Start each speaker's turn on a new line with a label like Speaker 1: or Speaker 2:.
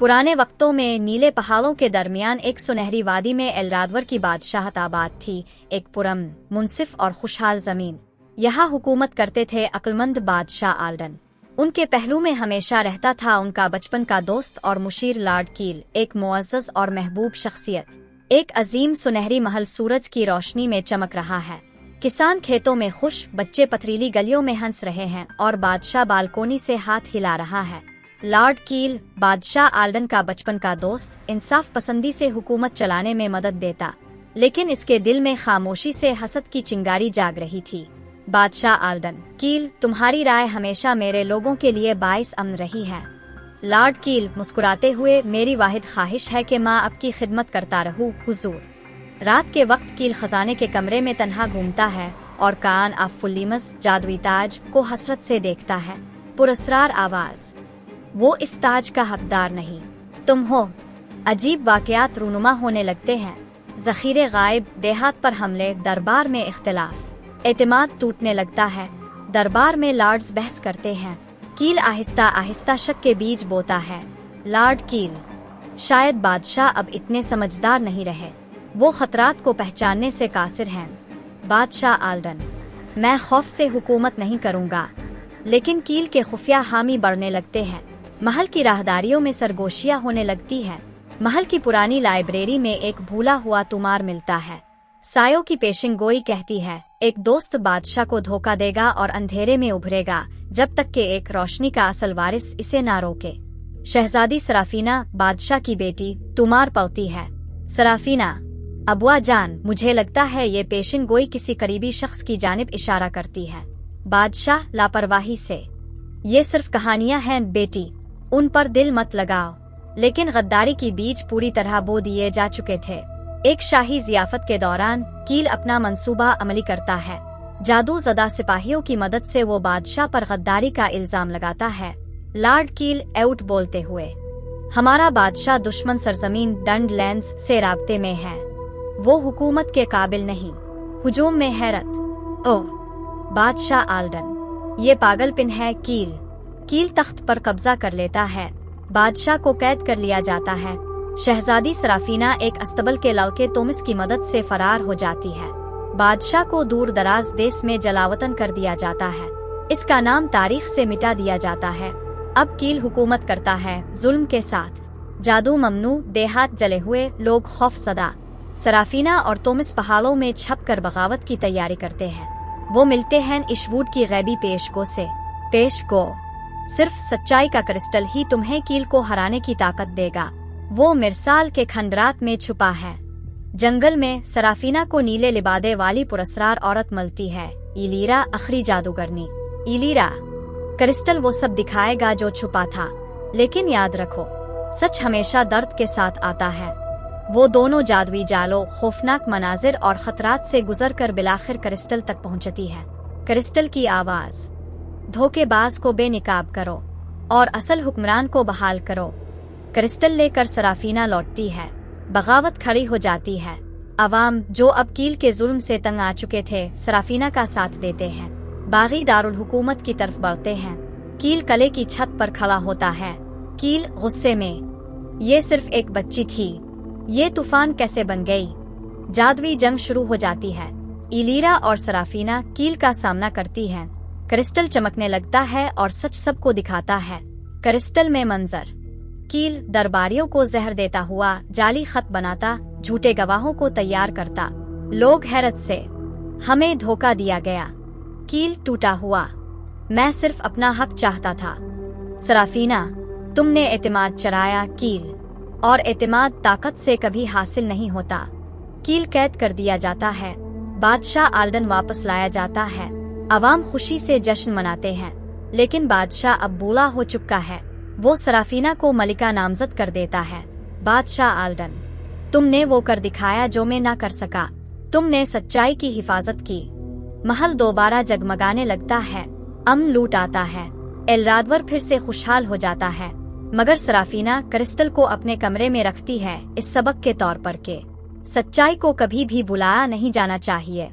Speaker 1: पुराने वक्तों में नीले पहाड़ों के दरमियान एक सुनहरी वादी में एलरादवर की बादशाहत आबाद थी, एक पुरअमन, मुनसिफ और खुशहाल जमीन। यहाँ हुकूमत करते थे अक्लमंद बादशाह आल्डन। उनके पहलू में हमेशा रहता था उनका बचपन का दोस्त और मुशीर लॉर्ड कील, एक मुअज़्ज़ज़ और महबूब शख्सियत। एक अजीम सुनहरी महल सूरज की रोशनी में चमक रहा है। किसान खेतों में खुश, बच्चे पथरीली गलियों में हंस रहे हैं और बादशाह बालकोनी से हाथ हिला रहा है। लॉर्ड कील, बादशाह आल्डन का बचपन का दोस्त, इंसाफ पसंदी से हुकूमत चलाने में मदद देता, लेकिन इसके दिल में खामोशी से हसद की चिंगारी जाग रही थी। बादशाह आल्डन: कील, तुम्हारी राय हमेशा मेरे लोगों के लिए बाइस अमन रही है। लॉर्ड कील मुस्कुराते हुए: मेरी वाहिद ख्वाहिश है कि मैं आपकी खिदमत करता रहूं, हुजूर। रात के वक्त कील खजाने के कमरे में तन्हा घूमता है और कान आफुल्लीमस जादुई ताज को हसरत से देखता है। पुरस्रार आवाज: वो इस ताज का हकदार नहीं, तुम हो। अजीब वाकयात रूनुमा होने लगते हैं। जखीरे गायब, देहात पर हमले, दरबार में इख्तिलाफ, एतमाद टूटने लगता है। दरबार में लॉर्ड्स बहस करते हैं। कील आहिस्ता आहिस्ता शक के बीज बोता है। लॉर्ड कील: शायद बादशाह अब इतने समझदार नहीं रहे, वो खतरात को पहचानने से कासिर हैं। बादशाह आल्डन: मैं खौफ से हुकूमत नहीं करूंगा। लेकिन कील के खुफिया हामी बढ़ने लगते हैं। महल की राहदारियों में सरगोशियां होने लगती है। महल की पुरानी लाइब्रेरी में एक भूला हुआ तुमार मिलता है। सायों की पेशिंग गोई कहती है, एक दोस्त बादशाह को धोखा देगा और अंधेरे में उभरेगा जब तक कि एक रोशनी का असल वारिस इसे ना रोके। शहजादी सराफीना, बादशाह की बेटी, तुमार पलती है। सराफीना: अबुआ जान, मुझे लगता है ये पेशिंग गोई किसी करीबी शख्स की जानिब इशारा करती है। बादशाह लापरवाही से: ये सिर्फ कहानियां हैं बेटी, उन पर दिल मत लगाओ। लेकिन गद्दारी की बीज पूरी तरह बो दिए जा चुके थे। एक शाही जियाफत के दौरान कील अपना मंसूबा अमली करता है। जादू ज़दा सिपाहियों की मदद से वो बादशाह पर गद्दारी का इल्जाम लगाता है। लॉर्ड कील एउट बोलते हुए: हमारा बादशाह दुश्मन सरजमीन डंड लैंड्स से राब्ते में है, वो हुकूमत के काबिल नहीं। हुजूम में हैरत: ओह! बादशाह आल्डन, ये पागलपन है। कील तख्त पर कब्जा कर लेता है। बादशाह को कैद कर लिया जाता है। शहजादी सराफीना एक अस्तबल के लड़के तोमिस की मदद से फरार हो जाती है। बादशाह को दूर दराज देश में जलावतन कर दिया जाता है। इसका नाम तारीख से मिटा दिया जाता है। अब कील हुकूमत करता है जुल्म के साथ। जादू ममनू, देहात जले हुए, लोग खौफजदा। सराफीना और तोमिस पहाड़ों में छप कर बगावत की तैयारी करते हैं। वो मिलते हैं इशवुड की गैबी पेशगो से। पेशगो: सिर्फ सच्चाई का क्रिस्टल ही तुम्हें कील को हराने की ताकत देगा। वो मिर्साल के खंडरात में छुपा है। जंगल में सराफीना को नीले लिबादे वाली पुरस्रार औरत मिलती है, इलीरा, आखिरी जादूगरनी। इलीरा: क्रिस्टल वो सब दिखाएगा जो छुपा था, लेकिन याद रखो, सच हमेशा दर्द के साथ आता है। वो दोनों जादुई जालों, खौफनाक मनाजिर और खतरात से गुजरकर बिलाखिर क्रिस्टल तक पहुंचती है। क्रिस्टल की आवाज: धोखेबाज को बेनिकाब करो और असल हुक्मरान को बहाल करो। क्रिस्टल लेकर सराफीना लौटती है। बगावत खड़ी हो जाती है। अवाम, जो अब कील के जुल्म से तंग आ चुके थे, सराफीना का साथ देते हैं। बागी दारुल हुकूमत की तरफ बढ़ते हैं। कील किले की छत पर खड़ा होता है। कील गुस्से में: ये सिर्फ एक बच्ची थी, ये तूफान कैसे बन गई? जादुई जंग शुरू हो जाती है। इलीरा और सराफीना कील का सामना करती हैं। क्रिस्टल चमकने लगता है और सच सबको दिखाता है। क्रिस्टल में मंजर: कील दरबारियों को जहर देता हुआ जाली खत बनाता, झूठे गवाहों को तैयार करता। लोग हैरत से: हमें धोखा दिया गया। कील टूटा हुआ: मैं सिर्फ अपना हक चाहता था। सराफीना: तुमने एतमाद चराया कील, और एतमाद ताकत से कभी हासिल नहीं होता। कील कैद कर दिया जाता है। बादशाह आल्डन वापस लाया जाता है। अवाम खुशी से जश्न मनाते हैं, लेकिन बादशाह अब बूढ़ा हो चुका है। वो सराफीना को मलिका नामजद कर देता है। बादशाह आल्डन: तुमने वो कर दिखाया जो मैं ना कर सका। तुमने सच्चाई की हिफाजत की। महल दोबारा जगमगाने लगता है। अमन लूट आता है। एलरादवर फिर से खुशहाल हो जाता है। मगर सराफीना क्रिस्टल को अपने कमरे में रखती है, इस सबक के तौर पर के सच्चाई को कभी भी भुलाया नहीं जाना चाहिए।